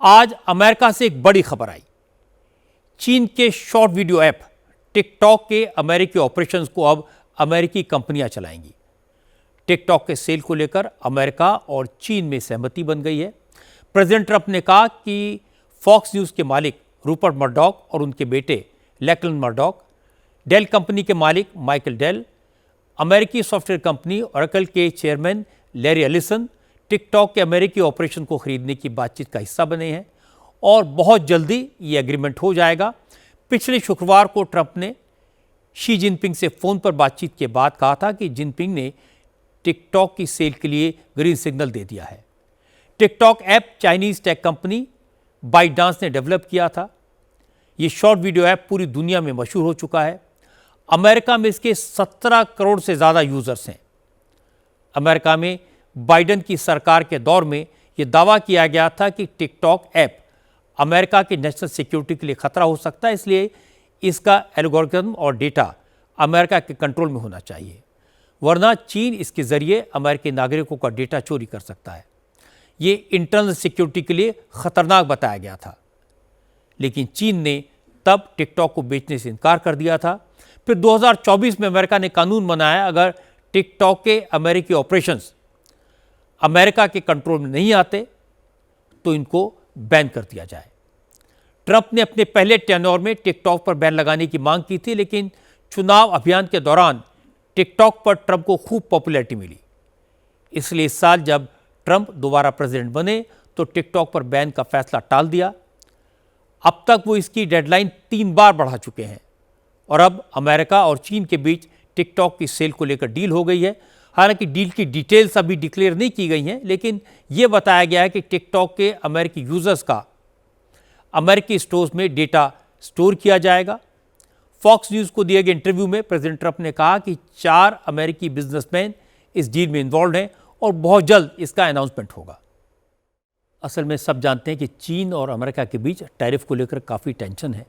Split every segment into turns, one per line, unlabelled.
आज अमेरिका से एक बड़ी खबर आई। चीन के शॉर्ट वीडियो ऐप टिकटॉक के अमेरिकी ऑपरेशंस को अब अमेरिकी कंपनियां चलाएंगी। टिकटॉक के सेल को लेकर अमेरिका और चीन में सहमति बन गई है। प्रेसिडेंट ट्रंप ने कहा कि फॉक्स न्यूज़ के मालिक रूपर्ट मर्डॉक और उनके बेटे लैकलन मर्डॉक, डेल कंपनी के मालिक माइकल डेल, अमेरिकी सॉफ्टवेयर कंपनी ओरेकल के चेयरमैन लैरी एलिसन टिकटॉक के अमेरिकी ऑपरेशन को खरीदने की बातचीत का हिस्सा बने हैं और बहुत जल्दी ये एग्रीमेंट हो जाएगा। पिछले शुक्रवार को ट्रंप ने शी जिनपिंग से फ़ोन पर बातचीत के बाद कहा था कि जिनपिंग ने टिकटॉक की सेल के लिए ग्रीन सिग्नल दे दिया है। TikTok app Chinese tech company ByteDance ने डेवलप किया था। ये शॉर्ट वीडियो ऐप पूरी दुनिया में मशहूर हो चुका है। अमेरिका में इसके 17 करोड़ से ज़्यादा यूज़र्स हैं। अमेरिका में बाइडेन की सरकार के दौर में यह दावा किया गया था कि टिकटॉक ऐप अमेरिका की नेशनल सिक्योरिटी के लिए खतरा हो सकता है, इसलिए इसका एल्गोरिथम और डेटा अमेरिका के कंट्रोल में होना चाहिए, वरना चीन इसके जरिए अमेरिकी नागरिकों का डेटा चोरी कर सकता है। ये इंटरनल सिक्योरिटी के लिए खतरनाक बताया गया था, लेकिन चीन ने तब टिकटॉक को बेचने से इनकार कर दिया था। फिर 2024 में अमेरिका ने कानून बनाया, अगर टिकटॉक के अमेरिकी ऑपरेशंस अमेरिका के कंट्रोल में नहीं आते तो इनको बैन कर दिया जाए। ट्रंप ने अपने पहले टेन्योर में टिकटॉक पर बैन लगाने की मांग की थी, लेकिन चुनाव अभियान के दौरान टिकटॉक पर ट्रंप को खूब पॉपुलैरिटी मिली। इसलिए इस साल जब ट्रंप दोबारा प्रेसिडेंट बने तो टिकटॉक पर बैन का फैसला टाल दिया। अब तक वो इसकी डेडलाइन 3 बार बढ़ा चुके हैं और अब अमेरिका और चीन के बीच टिकटॉक की सेल को लेकर डील हो गई है। हालांकि डील की डिटेल्स अभी डिक्लेयर नहीं की गई हैं, लेकिन यह बताया गया है कि टिकटॉक के अमेरिकी यूजर्स का अमेरिकी स्टोर्स में डेटा स्टोर किया जाएगा। फॉक्स न्यूज़ को दिए गए इंटरव्यू में प्रेसिडेंट ट्रंप ने कहा कि 4 अमेरिकी बिजनेसमैन इस डील में इन्वॉल्व हैं और बहुत जल्द इसका अनाउंसमेंट होगा। असल में सब जानते हैं कि चीन और अमेरिका के बीच टैरिफ को लेकर काफ़ी टेंशन है।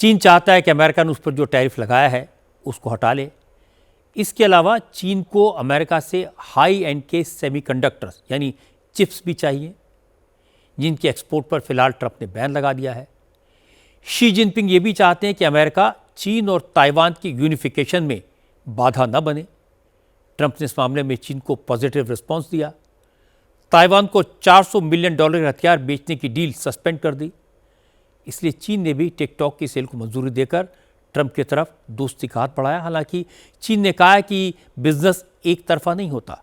चीन चाहता है कि अमेरिका ने उस पर जो टैरिफ लगाया है उसको हटा ले। इसके अलावा चीन को अमेरिका से हाई एंड के सेमीकंडक्टर्स यानी चिप्स भी चाहिए, जिनके एक्सपोर्ट पर फिलहाल ट्रंप ने बैन लगा दिया है। शी जिनपिंग ये भी चाहते हैं कि अमेरिका चीन और ताइवान की यूनिफिकेशन में बाधा न बने। ट्रंप ने इस मामले में चीन को पॉजिटिव रिस्पांस दिया। ताइवान को $400 मिलियन के हथियार बेचने की डील सस्पेंड कर दी। इसलिए चीन ने भी टिकटॉक की सेल को मंजूरी देकर ट्रंप की तरफ दोस्ती का हाथ बढ़ाया। हालांकि चीन ने कहा है कि बिजनेस एक तरफा नहीं होता।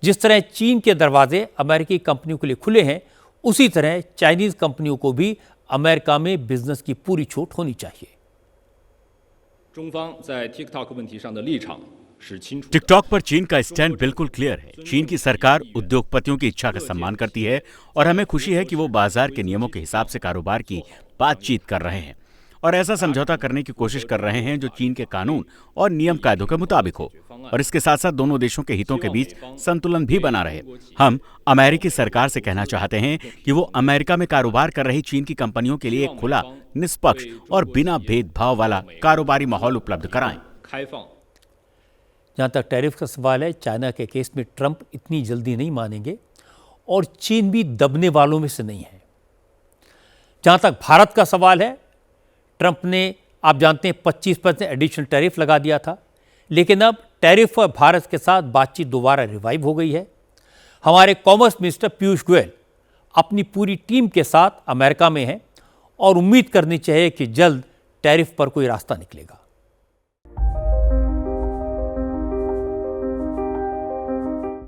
जिस तरह चीन के दरवाजे अमेरिकी कंपनियों के लिए खुले हैं, उसी तरह चाइनीज कंपनियों को भी अमेरिका में बिजनेस की पूरी छूट होनी चाहिए।
टिकटॉक पर चीन का स्टैंड बिल्कुल क्लियर है। चीन की सरकार उद्योगपतियों की इच्छा का सम्मान करती है और हमें खुशी है कि वो बाजार के नियमों के हिसाब से कारोबार की बातचीत कर रहे हैं और ऐसा समझौता करने की कोशिश कर रहे हैं जो चीन के कानून और नियम कायदों के मुताबिक हो और इसके साथ साथ दोनों देशों के हितों के बीच संतुलन भी बना रहे। हम अमेरिकी सरकार से कहना चाहते हैं कि वो अमेरिका में कारोबार कर रही चीन की कंपनियों के लिए एक खुला, निष्पक्ष और बिना भेदभाव वाला कारोबारी माहौल उपलब्ध कराएं।
जहाँ तक टैरिफ का सवाल है, चाइना के केस में ट्रंप इतनी जल्दी नहीं मानेंगे और चीन भी दबने वालों में से नहीं है। जहाँ तक भारत का सवाल है, ट्रंप ने, आप जानते हैं, 25% एडिशनल टैरिफ लगा दिया था, लेकिन अब टैरिफ पर भारत के साथ बातचीत दोबारा रिवाइव हो गई है। हमारे कॉमर्स मिनिस्टर पीयूष गोयल अपनी पूरी टीम के साथ अमेरिका में हैं और उम्मीद करनी चाहिए कि जल्द टैरिफ पर कोई रास्ता निकलेगा।